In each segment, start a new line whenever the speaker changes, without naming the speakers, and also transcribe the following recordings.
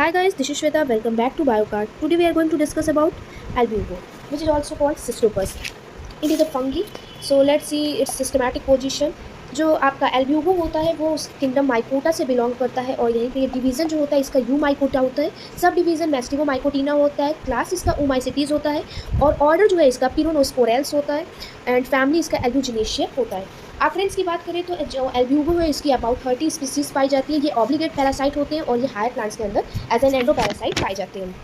Hi guys, this is Shweta. Welcome back to BioCard. Today we are going to discuss about albugo, which is also called cystopus. It is a fungi. So let's see its systematic position. जो आपका Albugo होता है वो उस kingdom mycota से belong करता है और यहीं पे डिवीज़न जो होता है इसका यू माइकोटा होता है, सब डिवीज़न मैस्टिगो माइकोटीना होता है, क्लास इसका ओमाइसिटीज़ होता है और ऑर्डर जो है इसका पिरोनोस्पोरेल्स होता है एंड फैमिली इसका एल्ब्यूजिनेशिया होता है। आफ्रेंस की बात करें तो जो एल्ब्यूगो है इसकी अबाउट 30 स्पीसीज पाई जाती है। ये ऑब्लिगेट पैरासाइट होते हैं और ये हायर प्लांट्स के अंदर एज एन एंडो पैरासाइट पाए जाते हैं।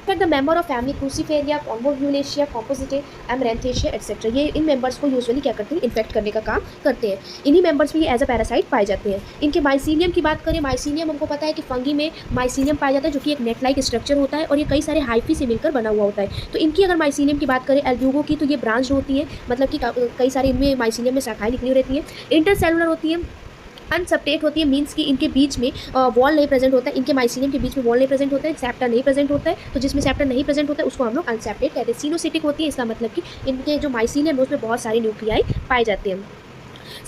फिर the member of family Cruciferae, Convolvulaceae, Compositae, Amaranthaceae et cetera, ये इन मेंबर्स को यूजुअली क्या करते हैं, इन्फेक्ट करने का काम करते हैं। इन्हीं मेंबर्स में ये एज अ पैरासाइट पाए जाते हैं। इनके माइसीनियम की बात करें, माइसीनियम हमको पता है कि फंगी में माइसीनियम पाया जाता है जो कि एक नेट लाइक स्ट्रक्चर होता है और ये कई सारे हाइफी से मिलकर बना हुआ होता है। तो इनकी अगर माइसीनियम की बात करें एल्ब्यूगो की तो ये ब्रांच होती है, मतलब कि कई सारे इनमें माइसीनियम में शाखाएं निकली रहती हैं। इंटरसेलुलर होती है, अनसब्टेट होती है, मीन्स कि इनके बीच में वॉल नहीं प्रेजेंट होता है, इनके माइसीनियम के बीच में वॉल नहीं प्रेजेंट होता है, सेप्टा नहीं प्रेजेंट होता है। तो जिसमें सेप्टा नहीं प्रेजेंट होता है उसको हम लोग अनसेप्टेट कहते हैं। सिनोसिटिक होती है, इसका मतलब कि इनके जो माइसीनियम है उसमें बहुत सारे न्यूक्लियाई पाए जाते हैं।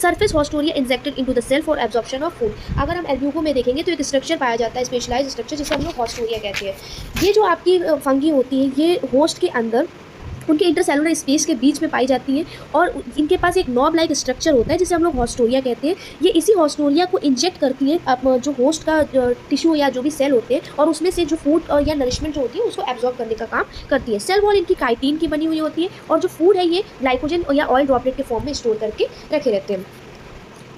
Surface haustoria injected into the cell for absorption of food. अगर हम एल्ब्यूगो में देखेंगे तो एक स्ट्रक्चर पाया जाता है, स्पेशलाइज स्ट्रक्चर, जिसे हम लोग हॉस्टोरिया कहते हैं। ये जो आपकी फंगी होती है ये होस्ट के अंदर उनके इंटरसेलुलर स्पेस के बीच में पाई जाती हैं और इनके पास एक नॉब लाइक स्ट्रक्चर होता है जिसे हम लोग हॉस्टोरिया कहते हैं। ये इसी हॉस्टोरिया को इंजेक्ट करती है अब जो होस्ट का टिश्यू या जो भी सेल होते हैं और उसमें से जो फूड या नरिशमेंट जो होती है उसको एब्जॉर्ब करने का काम करती है। सेल वॉल इनकी काइटिन की बनी हुई होती है और जो फूड है ये ग्लाइकोजन या ऑयल ड्रॉपलेट के फॉर्म में स्टोर करके रखे रहते हैं।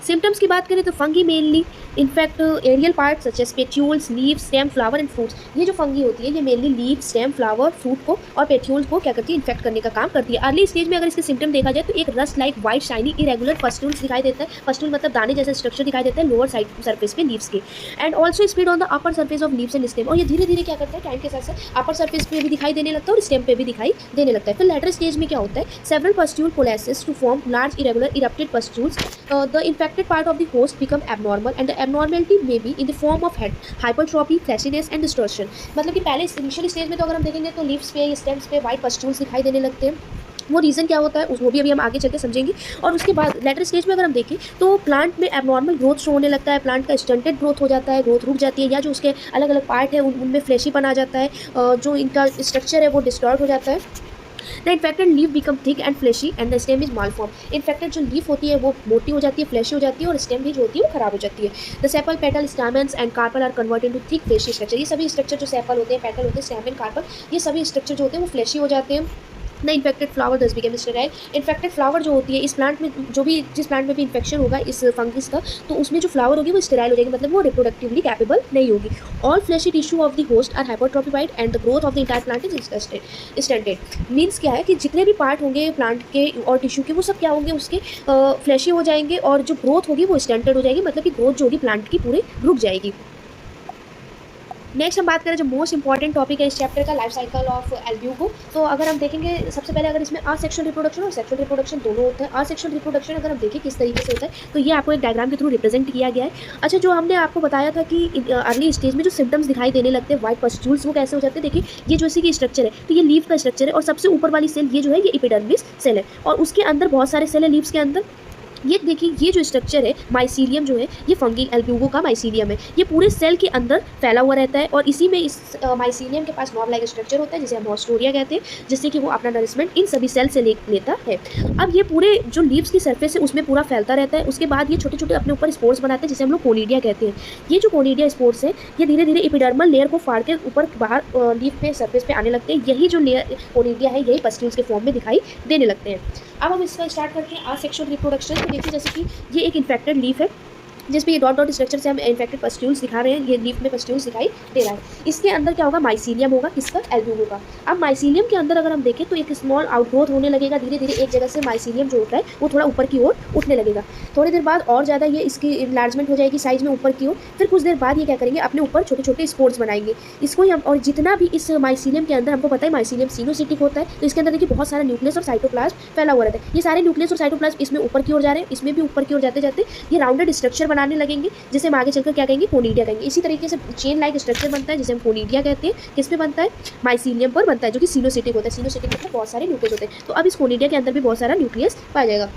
सिम्टम्स की बात करें तो fungi mainly infect aerial part such as petioles, leave, stem, flower and fruits. ये जो फंगी होती है ये mainly leave, stem, flower, fruit को और पेट्यूल्स को क्या करती है, इन्फेक्ट करने का काम करती है। अर्ली स्टेज में अगर इसके सिम्टम देखा जाए तो एक rust like white shiny irregular pustules दिखाई देता है। पस्टूल मतलब दाने जैसा स्ट्रक्चर दिखाई देता है लोअर साइड सर्फेस पे लीव्स के, and also spread on the upper surface of leaves and stem. और ये धीरे धीरे क्या करता है टाइम के साथ साथ अपर सर्फेस पे भी दिखाई देने लगता है और स्टेम पे भी दिखाई देने लगता है। फिर लेटर स्टेज में क्या होता है, several pustule coalesce to form large irregular erupted pustules. The infected part of the host become abnormal and the abnormality may be in the form of head hypertrophy, fleshiness and distortion। मतलब कि पहले initial stage में तो अगर हम देखेंगे तो leaves पे, स्टेम्स पे वाइट पस्ट्यूल्स दिखाई देने लगते हैं। वो रीज़न क्या होता है वो भी अभी हम आगे चल के समझेंगे। और उसके बाद लेटर स्टेज में अगर हम देखें तो प्लांट में एबनॉर्मल ग्रोथ शो होने लगता है, प्लांट का स्टंटेड ग्रोथ हो जाता है, ग्रोथ रुक जाती है, या जो उसके अलग अलग पार्ट है उनमें फ्लैशीपन आ जाता है, जो इनका स्ट्रक्चर है वो डिस्टॉर्ट हो जाता है। The infected leaf become thick and fleshy and the stem is malform. Infected जो लीफ होती है वो मोटी हो जाती है, फ्लैशी हो जाती है और स्टेम भी जो होती है वो खराब हो जाती है। The sepal, petal, stamens and carpel are converted to thick fleshy structure. ये सभी स्ट्रक्चर जो सेपल होते हैं, पेटल होते हैं, स्टैमेन, कार्पल, ये सभी स्ट्रक्चर जो होते हैं वो फ्लैशी हो जाते हैं। द इन्फेक्टेड फ्लावर दस बिकेम स्टेराइल। इन्फेक्टेड फ्लावर जो होती है इस प्लांट में जो भी जिस प्लांट में भी इन्फेक्शन होगा इस फंगस का तो उसमें जो फ्लावर होगी वो स्टेराइल हो जाएगी, मतलब वो रिप्रोडक्टिवली कैपेबल नहीं होगी। All fleshy tissue of the host are hypertrophied and the growth of the entire plant is stunted. Means क्या है कि जितने भी पार्ट होंगे प्लांट के और टिश्यू के वो सब क्या होंगे, उसके फ्लैशी हो जाएंगे और जो ग्रोथ होगी वो स्टंटेड हो जाएगी, मतलब कि ग्रोथ जो होगी प्लांट की पूरी रुक जाएगी। नेक्स्ट हम बात करें जो मोस्ट इंपॉर्टेंट टॉपिक है इस चैप्टर का, लाइफ साइकिल ऑफ एल्ब्यूगो। तो अगर हम देखेंगे सबसे पहले अगर इसमें असेक्सुअल रिप्रोडक्शन और सेक्सुअल रिप्रोडक्शन दोनों होते हैं। असेक्सुअल रिप्रोडक्शन अगर हम देखें किस तरीके से होता है तो ये आपको एक डायग्राम के थ्रू रिप्रेजेंट किया गया है। अच्छा, जो हमने आपको बताया था कि अर्ली स्टेज में जो सिम्टम्स दिखाई देने लगते हैं वाइट पस्ट्यूल्स, वो कैसे हो जाते हैं, देखिए ये जो इसी की स्ट्रक्चर है तो ये लीव का स्ट्रक्चर है और सबसे ऊपर वाली सेल ये जो है ये एपिडर्मिस सेल है और उसके अंदर बहुत सारे सेल है लीव्स के अंदर। ये देखिए ये जो स्ट्रक्चर है माइसीलियम जो है ये फंगी एल्ब्यूगो का माइसीलियम है, ये पूरे सेल के अंदर फैला हुआ रहता है और इसी में इस माइसीलियम के पास नॉब लाइक स्ट्रक्चर होता है जिसे हम हॉस्टोरिया कहते हैं, जिससे कि वो अपना नरिशमेंट इन सभी सेल से लेता है। अब ये पूरे जो लीव्स की सरफेस है उसमें पूरा फैलता रहता है। उसके बाद ये छोटे छोटे अपने ऊपर स्पोर्स बनाते हैं जिसे हम लोग कोनिडिया कहते हैं। ये जो कोनिडिया स्पोर्स है ये धीरे धीरे एपिडर्मल लेयर को फाड़ के ऊपर बाहर लीफ पे सरफेस पे आने लगते हैं। यही जो लेयर कोनिडिया है यही पस्ट्यूल्स के फॉर्म में दिखाई देने लगते हैं। अब हम इसका स्टार्ट करते हैं असेक्सुअल रिप्रोडक्शन। तो देखिए जैसे कि ये एक इन्फेक्टेड लीफ है जिसमें ये डॉट डॉट स्ट्रक्चर से हम इन्फेक्टेड पस्ट्यूल्स दिखा रहे हैं, ये लीफ में पस्ट्यूल्स दिखाई दे रहा है। इसके अंदर क्या होगा, माइसीलियम होगा, किसका, एल्ब्यूगो का। अब माइसीलियम के अंदर अगर हम देखें तो एक स्मॉल आउटग्रोथ होने लगेगा, धीरे धीरे एक जगह से माइसीलियम जो होता है वो थोड़ा ऊपर की ओर उठने लगेगा। थोड़ी देर बाद और ज़्यादा ये इसकी इन्लार्जमेंट हो जाएगी साइज में ऊपर की ओर। फिर कुछ देर बाद ये क्या करेंगे, अपने ऊपर छोटे छोटे स्पोर्स बनाएंगे। इसको ही हम, और जितना भी इस माइसीलियम के अंदर हमको पता है माइसीलियम सिनोसिटिक होता है, तो इसके अंदर देखिए बहुत सारा न्यूक्लियस और साइटोप्लाज्म फैला हुआ रहता है। ये सारे न्यूक्लियस और साइटोप्लाज्म इसमें ऊपर की ओर जा रहे हैं, इसमें भी ऊपर की ओर जाते जाते ये राउंडेड स्ट्रक्चर बनाने लगेंगे जिसे हम आगे चलकर क्या कहेंगे, कोनिडिया कहेंगे। इसी तरीके से चेन लाइक स्ट्रक्चर बनता है जिसे हम कोनिडिया कहते हैं। किस पे बनता है, माइसीलियम पर बनता है, जो कि सिनोसिटिक होता है। सिनोसिटिक में बहुत सारे न्यूक्लियस होते हैं। तो अब इस कोनिडिया के अंदर भी बहुत सारा न्यूक्लियस पाया जाएगा।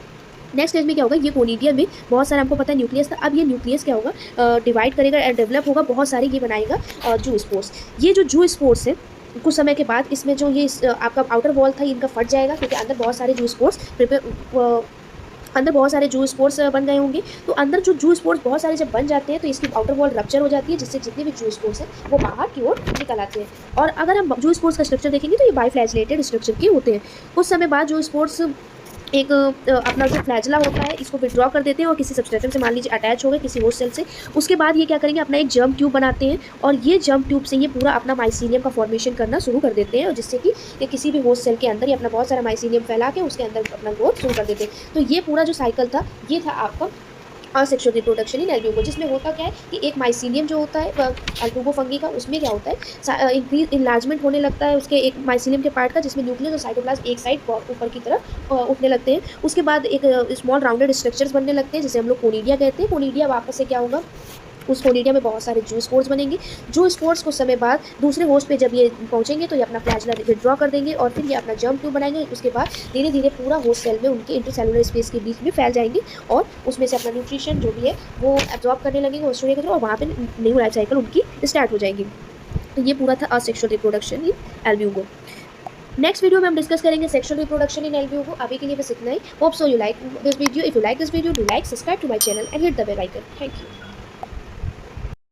नेक्स्ट स्टेज में क्या होगा, ये कोनिडियम में बहुत सारा हमको पता है न्यूक्लियस था, अब ये न्यूक्लियस क्या होगा, डिवाइड करेगा एंड डेवलप होगा, बहुत सारे ये बनाएगा जू स्पोर्स। ये जो जू स्पोर्स है कुछ समय के बाद इसमें जो ये आपका आउटर वॉल था इनका फट जाएगा, क्योंकि अंदर बहुत सारे जू स्पोर्स अंदर बहुत सारे जू स्पोर्स बन गए होंगे। तो अंदर जो जू स्पोर्स बहुत सारे जब बन जाते हैं तो इसकी आउटर वॉल रप्चर हो जाती है, जिससे जितने भी जू स्पोर्स हैं वो बाहर की ओर निकल आते हैं। और अगर हम जू स्पोर्स का स्ट्रक्चर देखेंगे तो ये बाइफ्लैजिलेटेड स्ट्रक्चर के होते हैं। कुछ समय बाद जो स्पोर्स एक अपना जो फ्लैजला होता है इसको विड्रॉ कर देते हैं और किसी सबस्ट्रेटम से मान लीजिए अटैच हो गए किसी होस्ट सेल से। उसके बाद ये क्या करेंगे, अपना एक जर्म ट्यूब बनाते हैं और ये जर्म ट्यूब से ये पूरा अपना माइसीलियम का फॉर्मेशन करना शुरू कर देते हैं, और जिससे कि ये किसी भी होस्ट सेल के अंदर ये अपना बहुत सारा माइसीलियम फैला के उसके अंदर अपना ग्रोथ शुरू कर देते हैं। तो ये पूरा जो साइकिल था ये था आपका असेक्सुअल रिप्रोडक्शन इन एल्ब्यूगो, जिसमें होता क्या है कि एक माइसीलियम जो होता है एल्ब्यूगो फंगी का, उसमें क्या होता है इंक्रीज इनलार्जमेंट होने लगता है उसके एक माइसीलियम के पार्ट का, जिसमें न्यूक्लियस और साइटोप्लाज्म एक साइड ऊपर की तरफ उठने लगते हैं। उसके बाद एक स्मॉल राउंडेड स्ट्रक्चर्स बनने लगते हैं जिसे हम लोग कोनिडिया कहते हैं। कोनिडिया वापस से क्या होगा, उस कोनिडिया में बहुत सारे जू स्पोर्स बनेंगे। जू स्पोर्स कुछ समय बाद दूसरे होस्ट पे जब ये पहुंचेंगे तो ये अपना फ्लैजला विड्रॉ कर देंगे और फिर ये अपना जर्म ट्यूब बनाएंगे। उसके बाद धीरे धीरे पूरा होस्ट सेल में उनके इंटरसेलुलर स्पेस के बीच में फैल जाएंगे और उसमें से अपना न्यूट्रिशन जो भी है वो एब्जॉर्ब करने लगेंगे होस्टोरिया के थ्रू, और वहाँ पे न्यू लाइफ साइकिल उनकी स्टार्ट हो जाएगी। तो ये पूरा था asexual reproduction in Albugo. Next video में हम डिस्कस करेंगे सेक्सुअल रिप्रोडक्शन इन एल्ब्यूगो। अभी के लिए बस इतना ही। Hope so you like this video. If you like this video, do like, subscribe to my channel and hit the bell icon. Thank you.